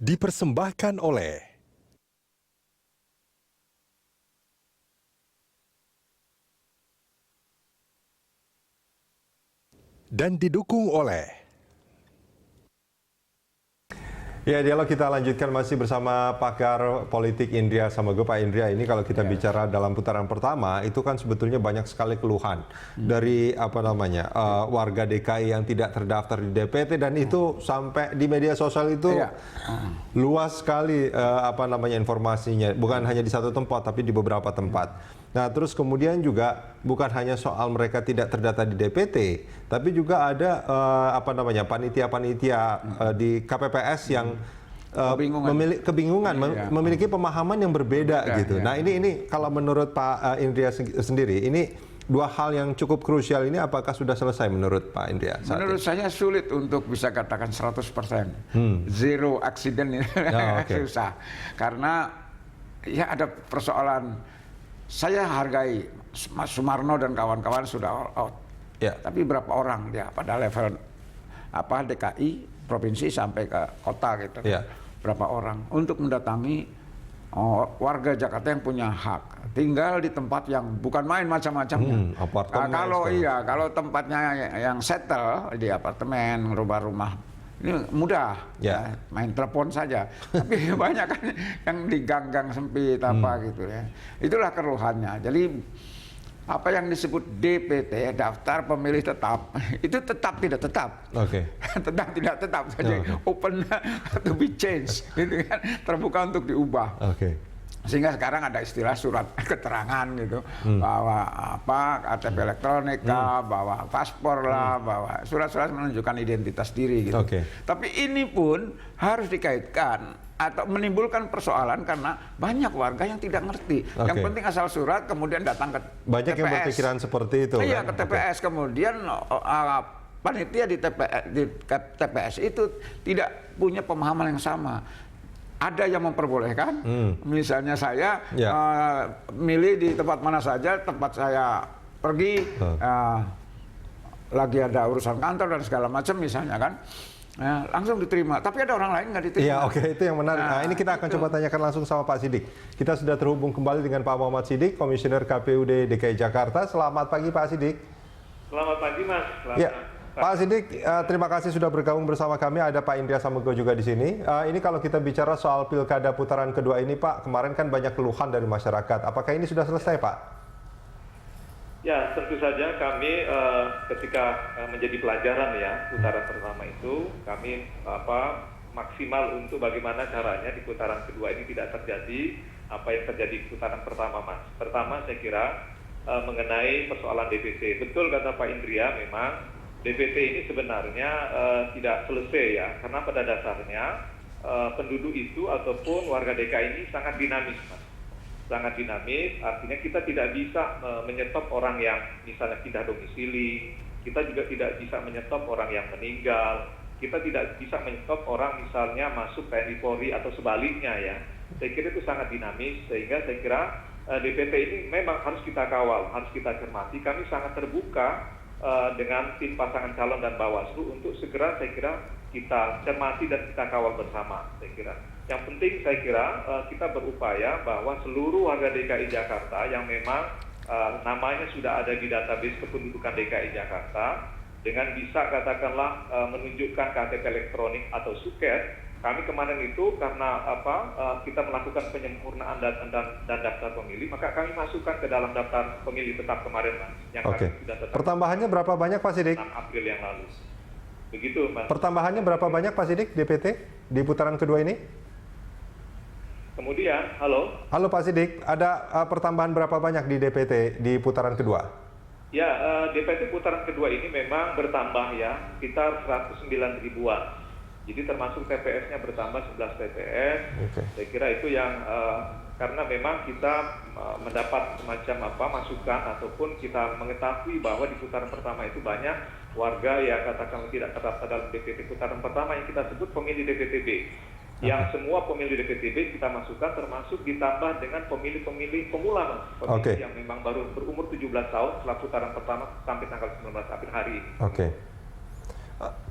dipersembahkan oleh dan didukung oleh. Ya, dialog kita lanjutkan masih bersama pakar politik Indria Samego. Pak Indria, ini kalau kita bicara dalam putaran pertama itu kan sebetulnya banyak sekali keluhan dari warga DKI yang tidak terdaftar di DPT, dan itu sampai di media sosial itu luas sekali informasinya, bukan hanya di satu tempat tapi di beberapa tempat. Nah, terus kemudian juga bukan hanya soal mereka tidak terdata di DPT, tapi juga ada panitia-panitia di KPPS yang kebingungan, memiliki pemahaman yang berbeda gitu. Nah, ini kalau menurut Pak Indria sendiri, ini dua hal yang cukup krusial ini apakah sudah selesai menurut Pak Indria? Menurut saya sulit untuk bisa katakan 100%. Zero accident ini susah. Karena ya ada persoalan. Saya hargai Mas Sumarno dan kawan-kawan sudah all out. Tapi berapa orang dia pada level DKI, provinsi sampai ke kota gitu. Berapa orang untuk mendatangi warga Jakarta yang punya hak tinggal di tempat yang bukan main macam-macamnya. Kalau tempatnya yang settle di apartemen, rumah-rumah, ini mudah, main telepon saja. Tapi banyak kan yang di gang-gang sempit gitu ya. Itulah keluhannya. Jadi apa yang disebut DPT, daftar pemilih tetap, itu tetap tidak tetap. Tetap tidak tetap saja. Open to be changed, gitu kan, terbuka untuk diubah. Sehingga sekarang ada istilah surat keterangan gitu, bahwa KTP elektronik lah, bawa paspor lah, bawa surat-surat menunjukkan identitas diri gitu. Tapi ini pun harus dikaitkan atau menimbulkan persoalan karena banyak warga yang tidak ngerti. Yang penting asal surat, kemudian datang ke banyak TPS. Yang berpikiran seperti itu. Iya, ke TPS, kemudian panitia di TPS itu tidak punya pemahaman yang sama. Ada yang memperbolehkan, misalnya saya milih di tempat mana saja, tempat saya pergi, lagi ada urusan kantor dan segala macam misalnya kan, langsung diterima. Tapi ada orang lain nggak diterima. Itu yang menarik. Nah, ini kita akan coba tanyakan langsung sama Pak Siddiq. Kita sudah terhubung kembali dengan Pak Muhammad Siddiq, Komisioner KPUD DKI Jakarta. Selamat pagi Pak Siddiq. Selamat pagi Mas. Pak Siddiq, terima kasih sudah bergabung bersama kami. Ada Pak Indria Samego juga di sini. Ini kalau kita bicara soal pilkada putaran kedua ini, Pak, kemarin kan banyak keluhan dari masyarakat. Apakah ini sudah selesai, Pak? Ya, tentu saja kami ketika menjadi pelajaran ya putaran pertama itu, kami maksimal untuk bagaimana caranya di putaran kedua ini tidak terjadi apa yang terjadi di putaran pertama, Mas. Pertama, saya kira mengenai persoalan DPT. Betul kata Pak Indria, memang DPT ini sebenarnya tidak selesai ya, karena pada dasarnya penduduk itu ataupun warga DKI ini sangat dinamis, Mas. Sangat dinamis, artinya kita tidak bisa menyetop orang yang misalnya pindah domisili, kita juga tidak bisa menyetop orang yang meninggal, kita tidak bisa menyetop orang misalnya masuk TNI Polri atau sebaliknya ya. Saya kira itu sangat dinamis, sehingga saya kira DPT ini memang harus kita kawal, harus kita cermati. Kami sangat terbuka dengan tim pasangan calon dan Bawaslu untuk segera saya kira kita cermati dan kita kawal bersama. Saya kira yang penting saya kira kita berupaya bahwa seluruh warga DKI Jakarta yang memang namanya sudah ada di database kependudukan DKI Jakarta dengan bisa katakanlah menunjukkan KTP elektronik atau suket. Kami kemarin itu karena kita melakukan penyempurnaan dan daftar pemilih, maka kami masukkan ke dalam daftar pemilih tetap kemarin, Mas. Yang kami sudah tetap. Pertambahannya berapa banyak, Pak Siddiq? 6 April yang lalu. Begitu, Mas. Pertambahannya berapa banyak, Pak Siddiq, DPT di putaran kedua ini? Kemudian, halo Pak Siddiq, ada pertambahan berapa banyak di DPT di putaran kedua? Ya, DPT putaran kedua ini memang bertambah ya, sekitar 109 ribuan. Jadi termasuk TPS-nya bertambah 11 TPS. Saya kira itu yang karena memang kita mendapat semacam masukan ataupun kita mengetahui bahwa di putaran pertama itu banyak warga yang katakan tidak terdaftar dalam DPT putaran pertama yang kita sebut pemilih DPTB. Yang semua pemilih DPTB kita masukkan termasuk ditambah dengan pemilih-pemilih pemula, Mas. Pemilih yang memang baru berumur 17 tahun setelah putaran pertama sampai tanggal 19 April hari ini.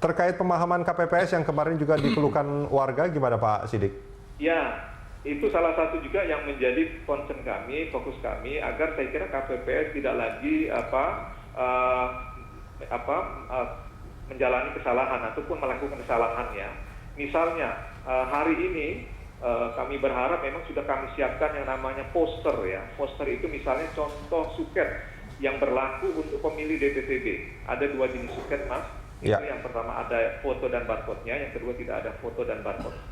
Terkait pemahaman KPPS yang kemarin juga dikeluhkan warga, gimana Pak Sidik? Ya, itu salah satu juga yang menjadi concern kami, fokus kami, agar saya kira KPPS tidak lagi menjalani kesalahan ataupun melakukan kesalahan ya. Misalnya hari ini kami berharap memang sudah kami siapkan yang namanya poster ya. Poster itu misalnya contoh suket yang berlaku untuk pemilih DPTB. Ada 2 jenis suket, Mas. Ya. Itu yang pertama ada foto dan barcode-nya, yang kedua tidak ada foto dan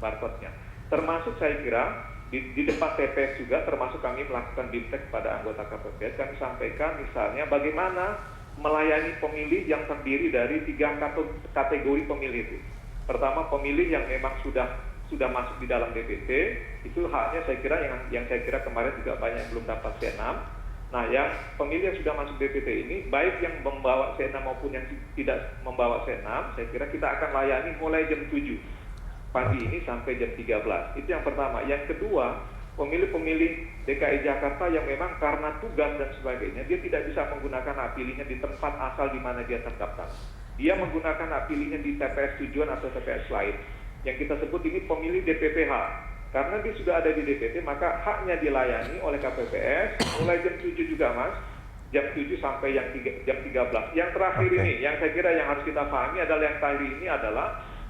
barcode-nya. Termasuk saya kira di depan TPS juga, termasuk kami melakukan bimtek kepada anggota KPPS, kami sampaikan misalnya bagaimana melayani pemilih yang terdiri dari 3 kategori pemilih itu. Pertama, pemilih yang memang sudah masuk di dalam DPT, itu haknya saya kira yang saya kira kemarin juga banyak belum dapat C6. Nah, yang pemilih yang sudah masuk DPT ini, baik yang membawa C6 maupun yang tidak membawa C6, saya kira kita akan layani mulai jam 7 pagi ini sampai jam 13. Itu yang pertama. Yang kedua, pemilih-pemilih DKI Jakarta yang memang karena tugas dan sebagainya, dia tidak bisa menggunakan hak pilihnya di tempat asal di mana dia terdaftar. Dia menggunakan hak pilihnya di TPS tujuan atau TPS lain. Yang kita sebut ini pemilih DPPH. Karena dia sudah ada di DPT, maka haknya dilayani oleh KPPS mulai jam 7 juga, Mas. Jam 7 sampai jam 13. Yang terakhir ini, yang saya kira yang harus kita pahami adalah yang terakhir ini adalah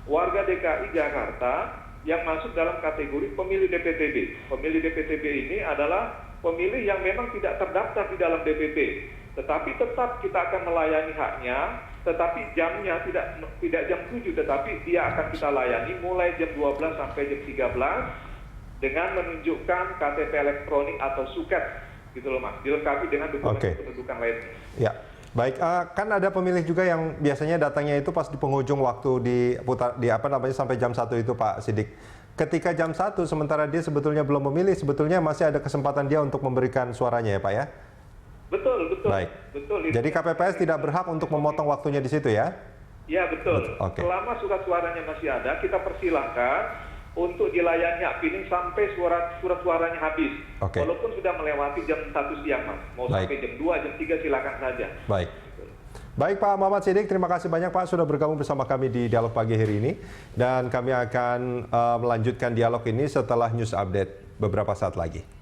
warga DKI Jakarta yang masuk dalam kategori pemilih DPTB. Pemilih DPTB ini adalah pemilih yang memang tidak terdaftar di dalam DPT. Tetapi tetap kita akan melayani haknya, tetapi jamnya tidak jam 7, tetapi dia akan kita layani mulai jam 12 sampai jam 13 dengan menunjukkan KTP elektronik atau suket, gitu loh Mas, dilengkapi dengan dokumen kependudukan lainnya. Ya. Baik, kan ada pemilih juga yang biasanya datangnya itu pas di penghujung waktu sampai jam 1 itu Pak Sidik. Ketika jam 1 sementara dia sebetulnya belum memilih, sebetulnya masih ada kesempatan dia untuk memberikan suaranya ya Pak ya? Betul. Baik. Betul. Jadi KPPS tidak berhak untuk memotong waktunya di situ ya? Ya, betul. Selama surat suaranya masih ada, kita persilahkan untuk dilayani hak pilih sampai surat suaranya habis. Walaupun sudah melewati jam 1 siang, Mas. Mau sampai jam 2, jam 3 silakan saja. Baik Pak Muhammad Sidik, terima kasih banyak Pak sudah bergabung bersama kami di Dialog Pagi hari ini. Dan kami akan melanjutkan dialog ini setelah news update beberapa saat lagi.